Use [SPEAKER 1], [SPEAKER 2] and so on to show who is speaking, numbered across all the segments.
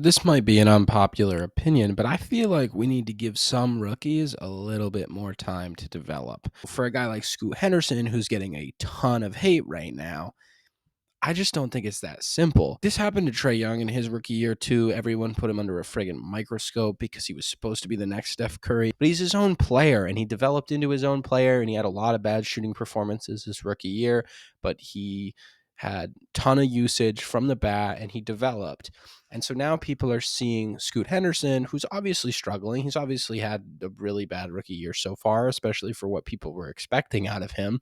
[SPEAKER 1] This might be an unpopular opinion, but I feel like we need to give some rookies a little bit more time to develop. For a guy like Scoot Henderson, who's getting a ton of hate right now, I just don't think it's that simple. This happened to Trey Young in his rookie year too. Everyone put him under a friggin' microscope because he was supposed to be the next Steph Curry. But he's his own player, and he developed into his own player, and he had a lot of bad shooting performances his rookie year, but he had ton of usage from the bat and he developed. And so now people are seeing Scoot Henderson, who's obviously struggling. He's obviously had a really bad rookie year so far, especially for what people were expecting out of him,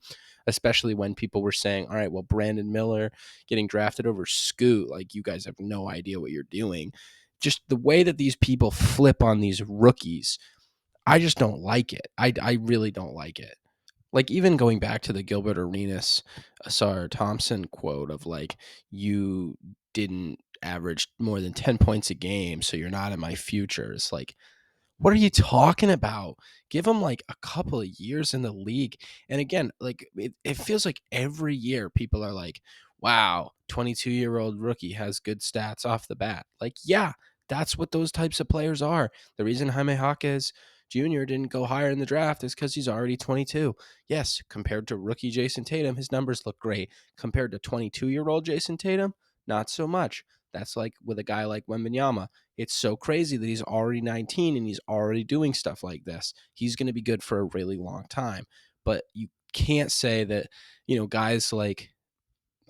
[SPEAKER 1] especially when people were saying, all right, well, Brandon Miller getting drafted over Scoot. Like, you guys have no idea what you're doing. Just the way that these people flip on these rookies, I just don't like it. I really don't like it. Like, even going back to the Gilbert Arenas, Asar Thompson quote of like, you didn't average more than 10 points a game, so you're not in my future. It's like, what are you talking about? Give him like a couple of years in the league. And again, like it feels like every year people are like, wow, 22-year-old rookie has good stats off the bat. Like, yeah, that's what those types of players are. The reason Jaime Jaquez Jr. didn't go higher in the draft is because he's already 22. Yes, compared to rookie Jason Tatum, his numbers look great. Compared to 22-year-old Jason Tatum, not so much. That's like with a guy like Wembanyama. It's so crazy that he's already 19 and he's already doing stuff like this. He's going to be good for a really long time. But you can't say that, guys like,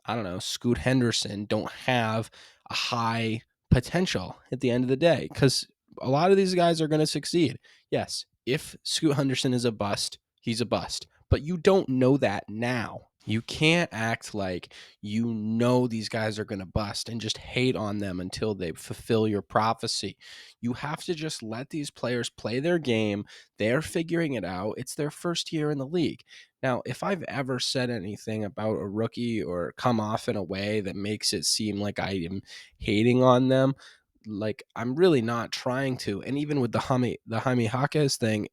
[SPEAKER 1] I don't know, Scoot Henderson don't have a high potential at the end of the day, because a lot of these guys are going to succeed. Yes, if Scoot Henderson is a bust, he's a bust. But you don't know that now. You can't act like these guys are going to bust and just hate on them until they fulfill your prophecy. You have to just let these players play their game. They're figuring it out. It's their first year in the league. Now, if I've ever said anything about a rookie or come off in a way that makes it seem like I am hating on them, like, I'm really not trying to. And even with the Jaime Jaquez thing,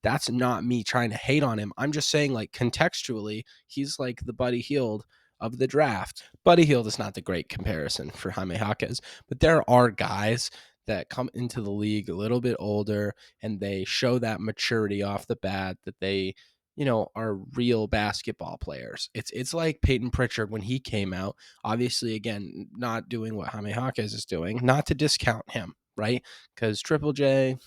[SPEAKER 1] that's not me trying to hate on him. I'm just saying, like, contextually, he's like the Buddy Hield of the draft. Buddy Hield is not the great comparison for Jaime Jaquez, but there are guys that come into the league a little bit older and they show that maturity off the bat, that they are real basketball players. It's like Peyton Pritchard when he came out. Obviously, again, not doing what Jaime Jaquez is doing, not to discount him, right? Because Triple J,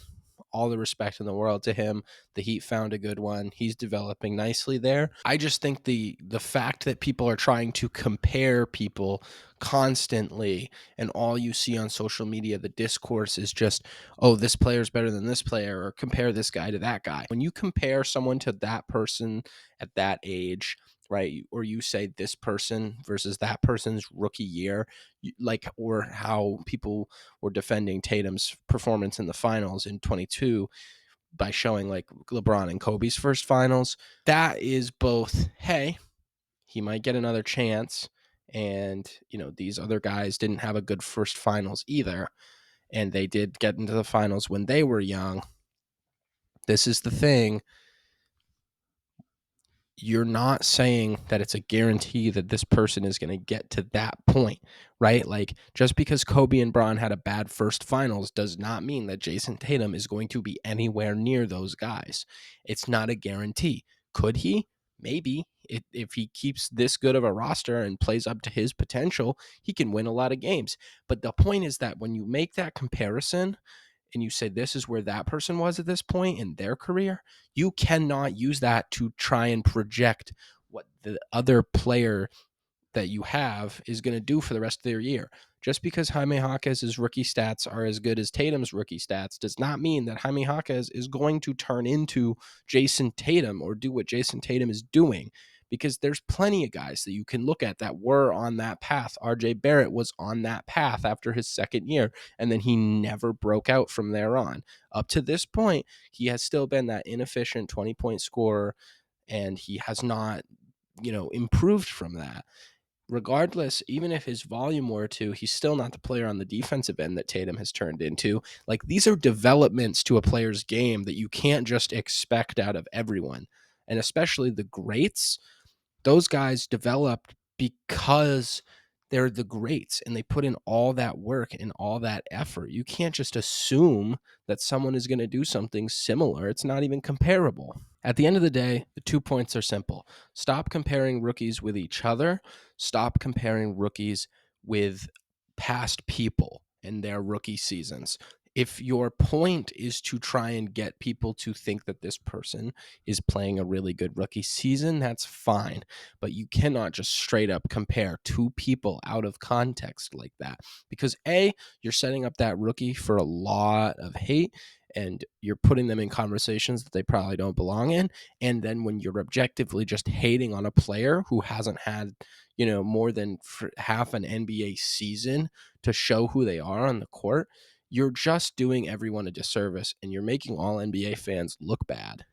[SPEAKER 1] all the respect in the world to him. The Heat found a good one. He's developing nicely there. I just think the fact that people are trying to compare people constantly, and all you see on social media, the discourse is just, oh, this player's better than this player, or compare this guy to that guy. When you compare someone to that person at that age, right, or you say this person versus that person's rookie year, like, or how people were defending Tatum's performance in the finals in 22 by showing like LeBron and Kobe's first finals. That is both, hey, he might get another chance. And, these other guys didn't have a good first finals either. And they did get into the finals when they were young. This is the thing. You're not saying that it's a guarantee that this person is going to get to that point, right? Like, just because Kobe and Bron had a bad first finals does not mean that Jason Tatum is going to be anywhere near those guys. It's not a guarantee. Could he? Maybe. If he keeps this good of a roster and plays up to his potential, he can win a lot of games. But the point is that when you make that comparison, and you say this is where that person was at this point in their career, you cannot use that to try and project what the other player that you have is going to do for the rest of their year. Just because Jaime Jaquez's rookie stats are as good as Tatum's rookie stats does not mean that Jaime Jaquez is going to turn into Jason Tatum or do what Jason Tatum is doing, because there's plenty of guys that you can look at that were on that path. RJ Barrett was on that path after his second year, and then he never broke out from there on. Up to this point, he has still been that inefficient 20-point scorer, and he has not, improved from that. Regardless, even if his volume were to, he's still not the player on the defensive end that Tatum has turned into. Like, these are developments to a player's game that you can't just expect out of everyone. And especially the greats, those guys developed because they're the greats and they put in all that work and all that effort. You can't just assume that someone is going to do something similar. It's not even comparable. At the end of the day, the 2 points are simple. Stop comparing rookies with each other. Stop comparing rookies with past people in their rookie seasons. If your point is to try and get people to think that this person is playing a really good rookie season, that's fine. But you cannot just straight up compare two people out of context like that. Because A, you're setting up that rookie for a lot of hate and you're putting them in conversations that they probably don't belong in. And then when you're objectively just hating on a player who hasn't had, more than half an NBA season to show who they are on the court, you're just doing everyone a disservice and you're making all NBA fans look bad.